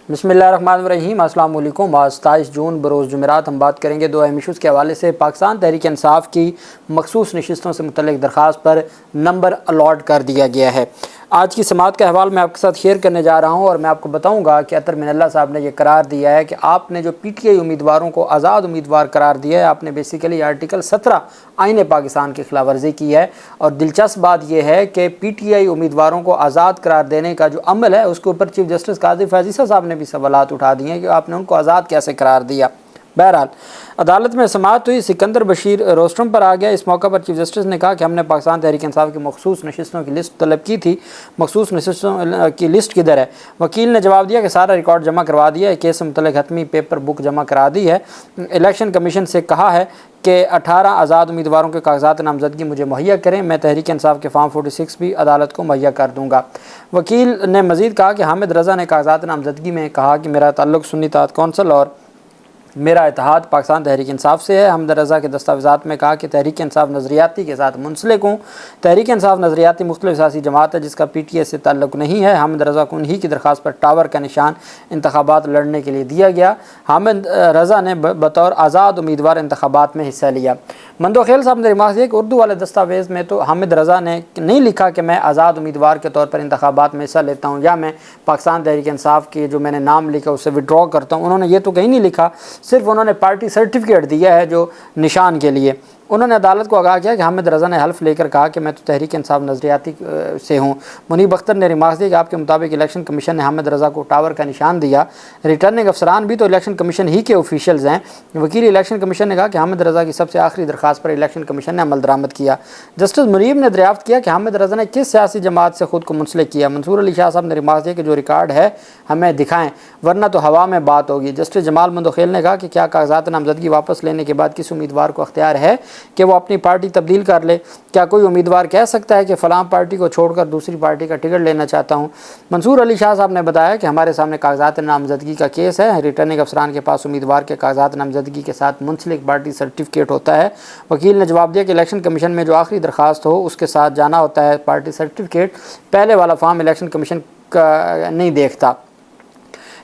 बिस्मिल्लाहिर्रहमानिर्रहीम। अस्सलाम वालेकुम। आज 27 जून बरोज़ जुमेरात हम बात करेंगे दो अहम इशूज़ के हवाले से। पाकिस्तान तहरीक इंसाफ की मखसूस नशिस्तों से मुतल्लिक़ दरख्वास्त पर नंबर अलॉट कर दिया गया है। आज की समाअत का अहवाल मैं आपके साथ शेयर करने जा रहा हूँ और मैं आपको बताऊँगा कि अतर मिनल्ला साहब ने यह करार दिया है कि आपने जो PTI उम्मीदवारों को आज़ाद उम्मीदवार करार दिया है, आपने बेसिकली आर्टिकल 17 आईन पाकिस्तान की खिलाफ वर्जी की है। और दिलचस्प बात यह है कि PTI उम्मीदवारों को आज़ाद करार देने का जो अमल है उसके ऊपर चीफ जस्टिस काजी फाजीसा साहब ने भी सवालात उठा दिए हैं कि आपने उनको आज़ाद कैसे करार दिया। बहरहाल अदालत में समाअत हुई, सिकंदर बशीर रोस्टम पर आ गया। इस मौका पर चीफ जस्टिस ने कहा कि हमने पाकिस्तान तहरीक इंसाफ की मखसूस नशिस्तों की लिस्ट तलब की थी, मखसूस नशिस्तों की लिस्ट किधर है। वकील ने जवाब दिया कि सारा रिकॉर्ड जमा करवा दिया है, केस से मुतल्लिक़ हतमी पेपर बुक जमा करा दी है। इलेक्शन कमीशन से कहा है कि 18 आज़ाद उम्मीदवारों के कागजात नामजदगी मुझे मुहैया करें, मैं तहरीक इंसाफ के फॉर्म 46 भी अदालत को मुहैया कर दूँगा। वकील ने मज़ीद कहा कि हामिद रज़ा ने कागजात नामजदगी में कहा कि मेरा ताल्लुक़ सुन्नी तात कौंसल और मेरा इत्तेहाद पाकिस्तान तहरीक इंसाफ से है। हामिद रज़ा के दस्तावेज़ात में कहा कि तहरीक इंसाफ नज़रियाती के साथ मुंसलिक हूँ। तहरीक इंसाफ नज़रियाती मुख्तलिफ सियासी जमात है जिसका PTI से ताल्लुक़ नहीं है। हामिद रज़ा को उन्हीं की दरख्वास्त पर टावर का निशान इंतखाबात लड़ने के लिए दिया गया। हामिद रज़ा ने बतौर आज़ाद उम्मीदवार इंतखाबात में हिस्सा लिया। मंदोखेल साहब ने रिमार्क दिया कि उर्दू वाले दस्तावेज़ में तो हामिद रज़ा ने नहीं लिखा कि मैं आज़ाद उम्मीदवार के तौर पर इंतखाबात में हिस्सा लेता हूँ या मैं पाकिस्तान तहरीक इंसाफ के जो मैंने नाम लिखा उसे विड्रॉ करता हूँ। उन्होंने ये तो कहीं नहीं लिखा, सिर्फ उन्होंने पार्टी सर्टिफिकेट दिया है जो निशान के लिए। उन्होंने अदालत को आगाह किया कि हामिद रज़ा ने हल्फ लेकर कहा कि मैं तो तहरीक इंसाफ नज़रियाती से हूँ। मुनीब अख्तर ने रिमार्क दिया कि आपके मुताबिक इलेक्शन कमीशन ने हामिद रज़ा को टावर का निशान दिया, रिटर्निंग अफसरान भी तो इलेक्शन कमीशन ही के ऑफिशियल्स हैं। वकील इलेक्शन कमीशन ने कहा कि हामिद रज़ा की सबसे आखिरी दरख्वास्त पर इलेक्शन कमीशन ने अमल दरामद किया। जस्टिस मुनीब ने दरियाफ्त किया कि हामिद रज़ा ने किस सियासी जमात से खुद को मुंसलिक किया। मंसूर अली शाह साहब ने रिमार्क दिया कि जो रिकॉर्ड है हमें दिखाएँ वरना तो हवा में बात होगी। जस्टिस जमाल मंदोखेल ने कहा कि क्या कागजात नामजदगी वापस लेने के बाद किसी उम्मीदवार को अख्तियार है कि वो अपनी पार्टी तब्दील कर ले? क्या कोई उम्मीदवार कह सकता है कि फ़लाँ पार्टी को छोड़कर दूसरी पार्टी का टिकट लेना चाहता हूँ? मंसूर अली शाह साहब ने बताया कि हमारे सामने कागजात नामजदगी का केस है। रिटर्निंग अफसरान के पास उम्मीदवार के कागजात नामजदगी के साथ मुंसलिक पार्टी सर्टिफिकेट होता है। वकील ने जवाब दिया कि इलेक्शन कमीशन में जो आखिरी दरख्वास्त हो उसके साथ जाना होता है पार्टी सर्टिफिकेट, पहले वाला फॉर्म इलेक्शन कमीशन का नहीं देखता।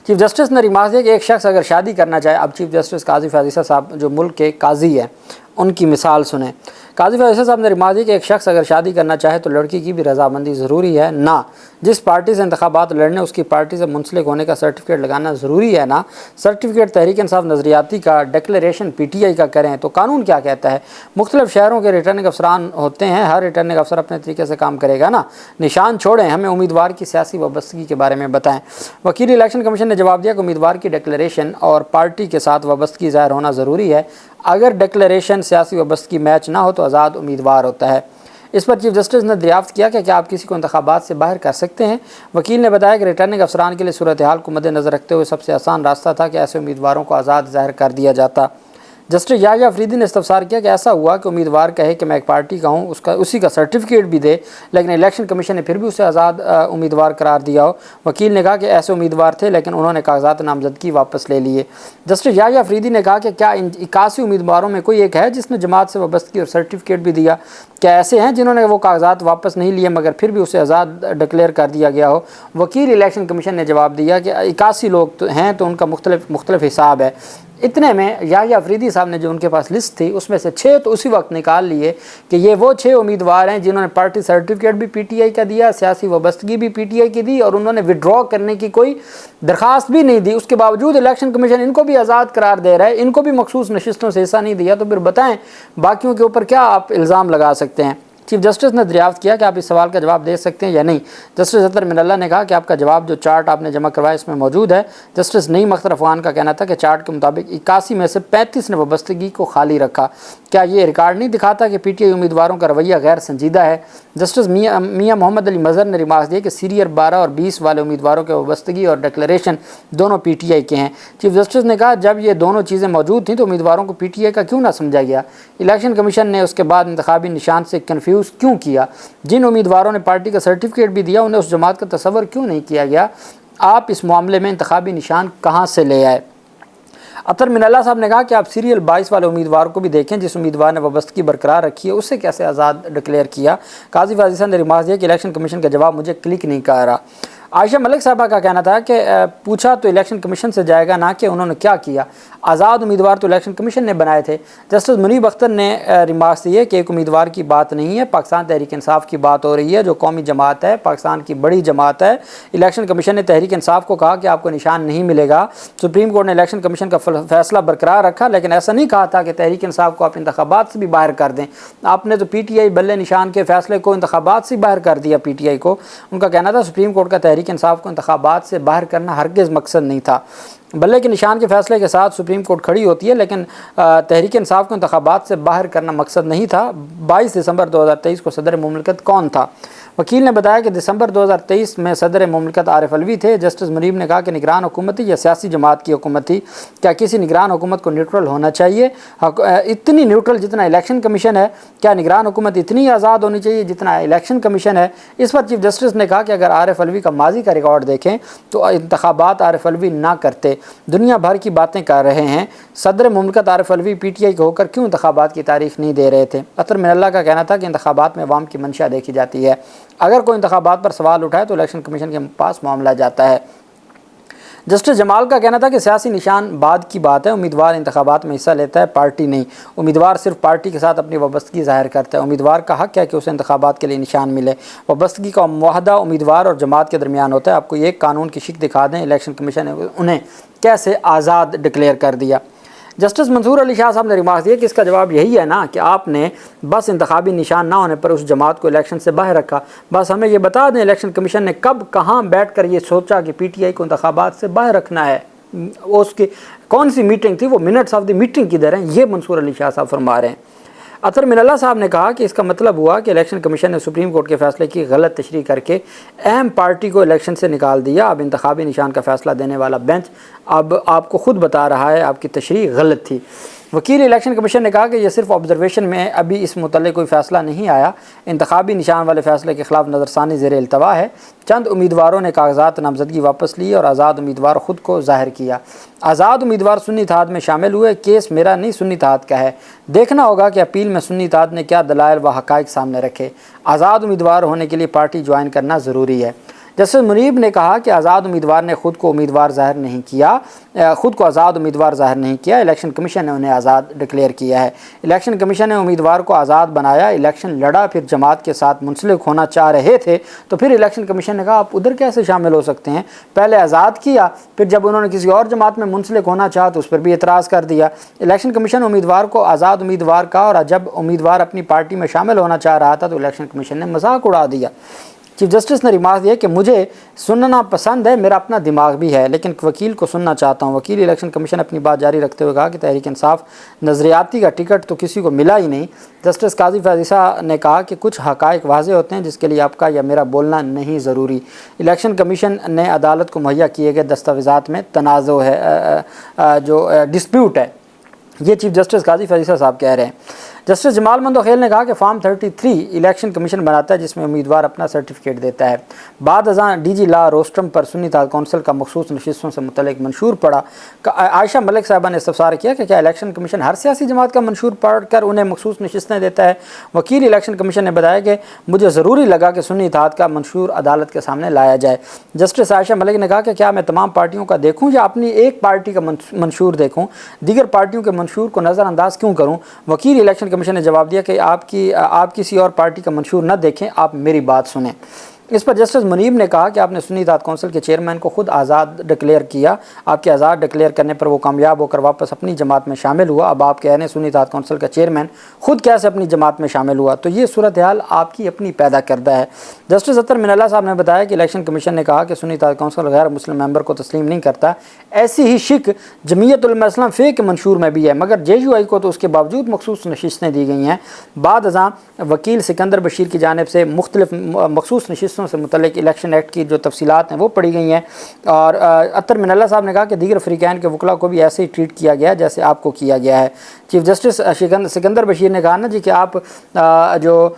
चीफ जस्टिस ने रिमार्क दिया कि एक शख्स अगर शादी करना चाहे, अब चीफ जस्टिस काजी फाजीसा साहब जो मुल्क के काजी है उनकी मिसाल सुने। काजी फाजीसा साहब ने रिमार्क दिया कि एक शख्स अगर शादी करना चाहे तो लड़की की भी रजामंदी ज़रूरी है, ना जिस पार्टी से इंतखाबात लड़ने उसकी पार्टी से मुंसलिक होने का सर्टिफिकेट लगाना ज़रूरी है, ना सर्टिफिकेट तहरीक इंसाफ नज़रियाती का डिक्लेरेशन PTI का करें। तो कानून क्या कहता है? मुख्तलिफ शहरों के रिटर्निंग अफसरान होते हैं, हर रिटर्निंग अफसर अपने तरीके से काम करेगा ना। निशान छोड़ें, हमें उम्मीदवार की सियासी वाबस्तगी के बारे में बताएं। वकील इलेक्शन कमीशन ने जवाब दिया कि उम्मीदवार की डिक्लेरेशन और पार्टी के साथ वाबस्तगी ज़ाहिर होना ज़रूरी है। अगर डिक्लेरेशन सियासी वाबस्तगी मैच ना हो तो आज़ाद उम्मीदवार होता है। इस पर चीफ जस्टिस ने दरियाफ्त किया कि क्या आप किसी को इंतखाबात से बाहर कर सकते हैं? वकील ने बताया कि रिटर्निंग अफसरान के लिए सूरत हाल को मद्देनज़र रखते हुए सबसे आसान रास्ता था कि ऐसे उम्मीदवारों को आज़ाद ज़ाहिर कर दिया जाता। जस्टिस याह्या अफरीदी ने इस्तफसार किया कि ऐसा हुआ कि उम्मीदवार कहे कि मैं एक पार्टी का हूँ, उसी का सर्टिफिकेट भी दे, लेकिन इलेक्शन कमीशन ने फिर भी उसे आज़ाद उम्मीदवार करार दिया हो। वकील ने कहा कि ऐसे उम्मीदवार थे लेकिन उन्होंने कागजात नामजदगी वापस ले लिए। जस्टिस याह्या अफरीदी ने कहा कि क्या इन 81 उम्मीदवारों में कोई एक है जिसने जमात से वाबस्तगी और सर्टिफिकेट भी दिया? क्या ऐसे हैं जिन्होंने वो कागजात वापस नहीं लिए मगर फिर भी उसे आज़ाद डिक्लेयर कर दिया गया हो? वकील इलेक्शन कमीशन ने जवाब दिया कि 81 लोग तो हैं तो उनका मुख्तलिफ हिसाब है। इतने में याह्या अफरीदी साहब ने जो उनके पास लिस्ट थी उसमें से 6 तो उसी वक्त निकाल लिए कि ये वो 6 उम्मीदवार हैं जिन्होंने पार्टी सर्टिफिकेट भी PTI का दिया, सियासी वाबस्तगी भी PTI की दी और उन्होंने विड्रॉ करने की कोई दरख्वास्त भी नहीं दी। उसके बावजूद इलेक्शन कमीशन इनको भी आज़ाद करार दे रहा है, इनको भी मखसूस नशिस्तों से हिस्सा नहीं दिया। तो फिर बताएं बाकियों के ऊपर क्या आप इल्ज़ाम लगा सकते हैं? चीफ जस्टिस ने दरियाफ्त किया कि आप इस सवाल का जवाब दे सकते हैं या नहीं। जस्टिस अतर मिनल्ला ने कहा कि आपका जवाब जो चार्ट आपने जमा करवाया इसमें मौजूद है। जस्टिस नईम अख्तर अफगान का कहना था कि चार्ट के मुताबिक 81 में से 35 ने वाबस्तगी को खाली रखा। क्या ये रिकॉर्ड नहीं दिखाता कि PTI उम्मीदवारों का रवैया गैर संजीदा है? जस्टिस मियां मोहम्मद अली मज़हर ने रिमार्क दिया कि सीरियल 12 और 20 वाले उम्मीदवारों के वाबस्तगी और डिक्लेरेशन दोनों PTI के हैं। चीफ जस्टिस ने कहा जब ये दोनों चीज़ें मौजूद थीं तो उम्मीदवारों को PTI का क्यों ना समझा गया? इलेक्शन कमीशन ने उसके बाद इंतखाबी निशान से कन्फ्यूज़ क्यों किया? जिन उम्मीदवारों ने पार्टी का सर्टिफिकेट भी दिया उन्हें उस जमात का तस्वर क्यों नहीं किया गया? आप इस मामले में इंतखाबी निशान कहाँ से ले आए? अतर मिनल्ला साहब ने कहा कि आप सीरियल 22 वाले उम्मीदवार को भी देखें जिस उम्मीदवार ने वाबस्तगी बरकरार रखी है, उससे कैसे आज़ाद डिक्लेयर किया। काजी फाजीसा ने रिमार्क दिया कि इलेक्शन कमीशन का जवाब मुझे क्लिक नहीं कर रहा। عائشہ ملک صاحبہ کا کہنا تھا کہ پوچھا تو الیکشن کمیشن سے جائے گا، نہ کہ انہوں نے کیا کیا، آزاد امیدوار تو الیکشن کمیشن نے بنائے تھے۔ جسٹس منیب اختر نے ریمارکس دیے کہ ایک امیدوار کی بات نہیں ہے، پاکستان تحریک انصاف کی بات ہو رہی ہے جو قومی جماعت ہے، پاکستان کی بڑی جماعت ہے۔ الیکشن کمیشن نے تحریک انصاف کو کہا کہ آپ کو نشان نہیں ملے گا۔ سپریم کورٹ نے الیکشن کمیشن کا فیصلہ برقرار رکھا، لیکن ایسا نہیں کہا تھا کہ تحریک انصاف کو آپ انتخابات سے بھی باہر کر دیں۔ آپ نے تو پی ٹی آئی بلے نشان کے فیصلے کو انتخابات سے باہر کر دیا۔ پی ٹی آئی کو ان کا کہنا تھا سپریم کورٹ کا تحریک انصاف کو انتخابات سے باہر کرنا ہرگز مقصد نہیں تھا۔ بلے کے نشان کے فیصلے کے ساتھ سپریم کورٹ کھڑی ہوتی ہے، لیکن تحریک انصاف کو انتخابات سے باہر کرنا مقصد نہیں تھا۔ 22 دسمبر 2023 کو صدر مملکت کون تھا؟ وکیل نے بتایا کہ دسمبر 2023 میں صدر مملکت عارف علوی تھے۔ جسٹس منیب نے کہا کہ نگران حکومت تھی یا سیاسی جماعت کی حکومت تھی؟ کیا کسی نگران حکومت کو نیوٹرل ہونا چاہیے؟ اتنی نیوٹرل جتنا الیکشن کمیشن ہے، کیا نگران حکومت اتنی آزاد ہونی چاہیے جتنا الیکشن کمیشن ہے؟ اس پر چیف جسٹس نے کہا کہ اگر عارف علوی کا ماضی کا ریکارڈ دیکھیں تو انتخابات عارف علوی نہ کرتے، دنیا بھر کی باتیں کر رہے ہیں۔ صدر مملکت Arif Alvi P T I کے ہو کر کیوں انتخابات کی تاریخ نہیں دے رہے تھے؟ اطہر من اللہ کا کہنا تھا کہ انتخابات میں عوام کی منشا دیکھی جاتی ہے، اگر کوئی انتخابات پر سوال اٹھائے تو الیکشن کمیشن کے پاس معاملہ جاتا ہے۔ جسٹس جمال کا کہنا تھا کہ سیاسی نشان بعد کی بات ہے، امیدوار انتخابات میں حصہ لیتا ہے، پارٹی نہیں۔ امیدوار صرف پارٹی کے ساتھ اپنی وابستگی ظاہر کرتا ہے، امیدوار کا حق ہے کہ اسے انتخابات کے لیے نشان ملے۔ وابستگی کا معاہدہ امیدوار اور جماعت کے درمیان ہوتا ہے۔ آپ کو ایک قانون کی شک دکھا دیں، الیکشن کمیشن نے انہیں کیسے آزاد ڈکلیئر کر دیا۔ جسٹس منصور علی شاہ صاحب نے ریمارکس دیا کہ اس کا جواب یہی ہے نا کہ آپ نے بس انتخابی نشان نہ ہونے پر اس جماعت کو الیکشن سے باہر رکھا۔ بس ہمیں یہ بتا دیں الیکشن کمیشن نے کب کہاں بیٹھ کر یہ سوچا کہ پی ٹی آئی کو انتخابات سے باہر رکھنا ہے؟ اس کی کون سی میٹنگ تھی؟ وہ منٹس آف دی میٹنگ کدھر ہیں؟ یہ منصور علی شاہ صاحب فرما رہے ہیں۔ اطہر من اللہ صاحب نے کہا کہ اس کا مطلب ہوا کہ الیکشن کمیشن نے سپریم کورٹ کے فیصلے کی غلط تشریح کر کے اہم پارٹی کو الیکشن سے نکال دیا۔ اب انتخابی نشان کا فیصلہ دینے والا بینچ اب آپ کو خود بتا رہا ہے آپ کی تشریح غلط تھی۔ وکیل الیکشن کمیشن نے کہا کہ یہ صرف آبزرویشن میں ابھی اس متعلق کوئی فیصلہ نہیں آیا، انتخابی نشان والے فیصلے کے خلاف نظر ثانی زیر التوا ہے۔ چند امیدواروں نے کاغذات نامزدگی واپس لی اور آزاد امیدوار خود کو ظاہر کیا۔ آزاد امیدوار سنی اتحاد میں شامل ہوئے، کیس میرا نہیں سنی اتحاد کا ہے۔ دیکھنا ہوگا کہ اپیل میں سنی اتحاد نے کیا دلائل و حقائق سامنے رکھے۔ آزاد امیدوار ہونے کے لیے پارٹی جوائن کرنا ضروری ہے۔ جسٹس منیب نے کہا کہ آزاد امیدوار نے خود کو آزاد امیدوار ظاہر نہیں کیا، الیکشن کمیشن نے انہیں آزاد ڈکلیئر کیا ہے۔ الیکشن کمیشن نے امیدوار کو آزاد بنایا، الیکشن لڑا، پھر جماعت کے ساتھ منسلک ہونا چاہ رہے تھے تو پھر الیکشن کمیشن نے کہا آپ ادھر کیسے شامل ہو سکتے ہیں؟ پہلے آزاد کیا، پھر جب انہوں نے کسی اور جماعت میں منسلک ہونا چاہا تو اس پر بھی اعتراض کر دیا۔ الیکشن کمیشن امیدوار کو آزاد امیدوار کا، اور جب امیدوار اپنی پارٹی میں شامل ہونا چاہ رہا تھا تو الیکشن کمیشن نے مذاق اڑا دیا۔ چیف جسٹس نے ریمارک دیا کہ مجھے سننا پسند ہے، میرا اپنا دماغ بھی ہے، لیکن وکیل کو سننا چاہتا ہوں۔ وکیل الیکشن کمیشن اپنی بات جاری رکھتے ہوئے کہا کہ تحریک انصاف نظریاتی کا ٹکٹ تو کسی کو ملا ہی نہیں۔ جسٹس قاضی فیضیسا نے کہا کہ کچھ حقائق واضح ہوتے ہیں جس کے لیے آپ کا یا میرا بولنا نہیں ضروری۔ الیکشن کمیشن نے عدالت کو مہیا کیے گئے دستاویزات میں تنازع ہے، جو ڈسپیوٹ ہے، یہ چیف جسٹس قاضی فیضیسا صاحب کہہ رہے ہیں۔ جسٹس جمال مندوخیل نے کہا کہ فارم 33 الیکشن کمیشن بناتا ہے جس میں امیدوار اپنا سرٹیفکیٹ دیتا ہے۔ بعد ازاں ڈی جی لا روسٹرم پر سنی اتحاد کونسل کا مخصوص نشستوں سے متعلق منشور پڑھا۔ عائشہ ملک صاحبہ نے استفسار کیا کہ کیا الیکشن کمیشن ہر سیاسی جماعت کا منشور پڑھ کر انہیں مخصوص نشستیں دیتا ہے؟ وکیل الیکشن کمیشن نے بتایا کہ مجھے ضروری لگا کہ سنی اتحاد کا منشور عدالت کے سامنے لایا جائے۔ جسٹس عائشہ ملک نے کہا کہ کیا میں تمام پارٹیوں کا دیکھوں یا اپنی ایک پارٹی کا منشور دیکھوں؟ دیگر پارٹیوں کے منشور کو نظر انداز کیوں کروں؟ وکیل الیکشن کمیشن نے جواب دیا کہ آپ کسی اور پارٹی کا منشور نہ دیکھیں، آپ میری بات سنیں۔ اس پر جسٹس منیب نے کہا کہ آپ نے سنی اتحاد کونسل کے چیئرمین کو خود آزاد ڈکلیئر کیا، آپ کے آزاد ڈکلیئر کرنے پر وہ کامیاب ہو کر واپس اپنی جماعت میں شامل ہوا، اب آپ کہہ رہے ہیں سنی اتحاد کونسل کا چیئرمین خود کیسے اپنی جماعت میں شامل ہوا؟ تو یہ صورتحال آپ کی اپنی پیدا کردہ ہے۔ جسٹس اطہر من اللہ صاحب نے بتایا کہ الیکشن کمیشن نے کہا کہ سنی اتحاد کونسل غیر مسلم ممبر کو تسلیم نہیں کرتا، ایسی ہی شک جمعیت علماء اسلام فے کے منشور میں بھی ہے، مگر جے یو آئی کو تو اس کے باوجود مخصوص نشستیں دی گئی ہیں۔ بعد ازاں وکیل سکندر بشیر کی جانب سے مختلف مخصوص نشستوں سے متعلق الیکشن ایکٹ کی جو تفصیلات ہیں وہ پڑھی گئی ہیں، اور اطہر من اللہ صاحب نے کہا کہ دیگر فریقین کے وکلاء کو بھی ایسے ہی ٹریٹ کیا گیا جیسے آپ کو کیا گیا ہے۔ چیف جسٹس سکندر بشیر نے کہا نا جی کہ آپ جو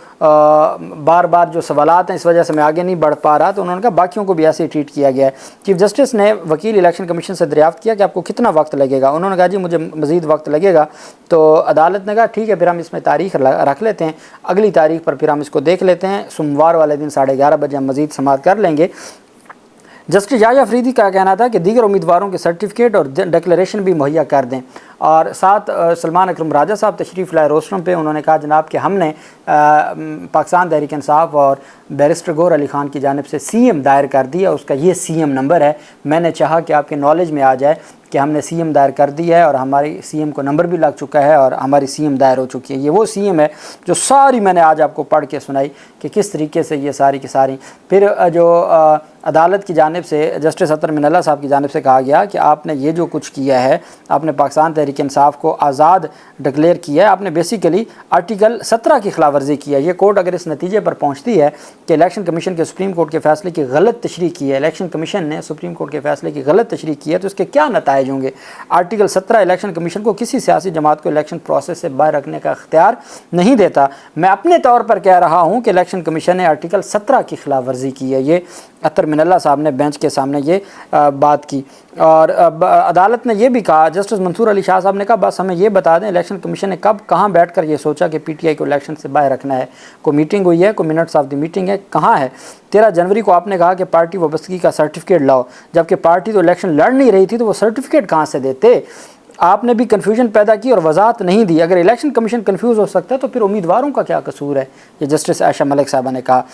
بار بار جو سوالات ہیں اس وجہ سے میں آگے نہیں بڑھ پا رہا، تو انہوں نے کہا باقیوں کو بھی ایسے ہی ٹریٹ کیا گیا ہے۔ چیف جسٹس نے وکیل الیکشن کمیشن سے دریافت کیا کہ آپ کو کتنا وقت لگے گا؟ انہوں نے کہا جی مجھے مزید وقت لگے گا، تو عدالت نے کہا ٹھیک ہے پھر ہم اس میں تاریخ رکھ لیتے ہیں، اگلی تاریخ پر پھر ہم اس کو دیکھ لیتے ہیں، سوموار والے دن 11:30 بجے ہم مزید سماعت کر لیں گے۔ जस्टिस याह्या अफरीदी का कहना था कि दीगर उम्मीदवारों के सर्टिफिकेट और डिक्लेरेशन भी मुहैया कर दें। और साथ सलमान अकरम राजा साहब तशरीफ़ लाए रोस्टरम पे, उन्होंने कहा जनाब कि हमने पाकिस्तान तहरीक इंसाफ और बैरिस्टर गौहर अली ख़ान की जानिब से CM दायर कर दिया, उसका ये CM नंबर है। मैंने चाहा कि आपके नॉलेज में आ जाए कि हमने CM दायर कर दी है और हमारी CM को नंबर भी लग चुका है और हमारी CM दायर हो चुकी है। ये वो CM है जो सारी मैंने आज आपको पढ़ के सुनाई कि किस तरीके से ये सारी की सारी। फिर जो अदालत की जानिब से जस्टिस अतर मिनल्ला साहब की जानिब से कहा गया कि आपने ये जो कुछ किया है, आपने पाकिस्तान तहरीक इंसाफ को आज़ाद डिक्लेयर किया है, आपने बेसिकली आर्टिकल 17 की खिलाफ वर्जी की है। ये कोर्ट अगर इस नतीजे पर पहुँचती है कि इलेक्शन कमीशन के सुप्रीम कोर्ट के फैसले की गलत तशरीह की है, इलेक्शन कमीशन ने सुप्रीम कोर्ट के फैसले की गलत तशरीह की है, तो इसके क्या नताइज होंगे। आर्टिकल 17 इलेक्शन कमीशन को किसी सियासी जमात को इलेक्शन प्रोसेस से बाहर रखने का इख्तियार नहीं देता। मैं अपने तौर पर कह रहा हूँ कि इलेक्शन कमीशन ने आर्टिकल 17 की खिलाफ वर्जी की है। ये अतर मिनल्ला साहब ने बेंच के सामने ये बात की। और अदालत ने यह भी कहा, जस्टिस मंसूर अली शाह साहब ने कहा बस हमें ये बता दें इलेक्शन कमीशन ने कब कहाँ बैठ कर ये सोचा कि PTI को इलेक्शन से बाहर रखना है। कोई मीटिंग हुई है, कोई मिनट्स ऑफ द मीटिंग है, कहाँ है। 13 जनवरी को आपने कहा कि पार्टी वाबस्तगी का सर्टिफिकेट लाओ, जबकि पार्टी तो इलेक्शन लड़ नहीं रही थी, तो वो सर्टिफिकेट कहाँ से देते। आपने भी कन्फ्यूजन पैदा की और वजाहत नहीं दी। अगर इलेक्शन कमीशन कन्फ्यूज़ हो सकता है तो फिर उम्मीदवारों का क्या कसूर है। ये जस्टिस आयशा मलिक साहबा ने कहा।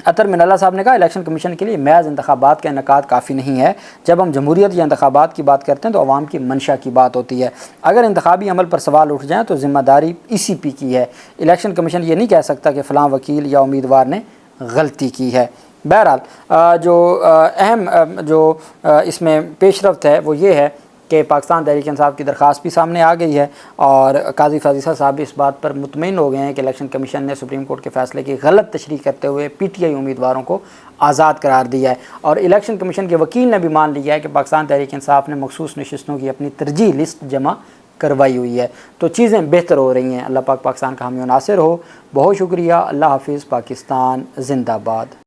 अतर मिनल्ला साहब ने कहा इलेक्शन कमीशन के लिए महज इंतखाबात का इनेकाद काफ़ी नहीं है। जब हम जमहूरियत या इंतखाबात की बात करते हैं तो अवाम की मंशा की बात होती है। अगर इंतखाबी अमल पर सवाल उठ जाएँ तो ज़िम्मेदारी ECP की है। इलेक्शन कमीशन ये नहीं कह सकता कि फ़लाँ वकील या उम्मीदवार ने गलती की है। बहरहाल जो अहम जो इसमें पेशरफ्त है वो ये है कि पाकिस्तान तहरीक इंसाफ की दरख्वास्त भी सामने आ गई है और काजी फाजिसा साहब भी इस बात पर मुतमईन हो गए हैं कि इलेक्शन कमीशन ने सुप्रीम कोर्ट के फैसले की गलत तशरीह करते हुए PTI उम्मीदवारों को आज़ाद करार दिया है। और इलेक्शन कमीशन के वकील ने भी मान लिया है कि पाकिस्तान तहरीक इंसाफ ने मखसूस नशिस्तों की अपनी तरजीह लिस्ट जमा करवाई हुई है। तो चीज़ें बेहतर हो रही हैं। अल्लाह पाक पाकिस्तान का हामी नासिर हो। बहुत शुक्रिया। अल्लाह हाफिज़। पाकिस्तान जिंदाबाद।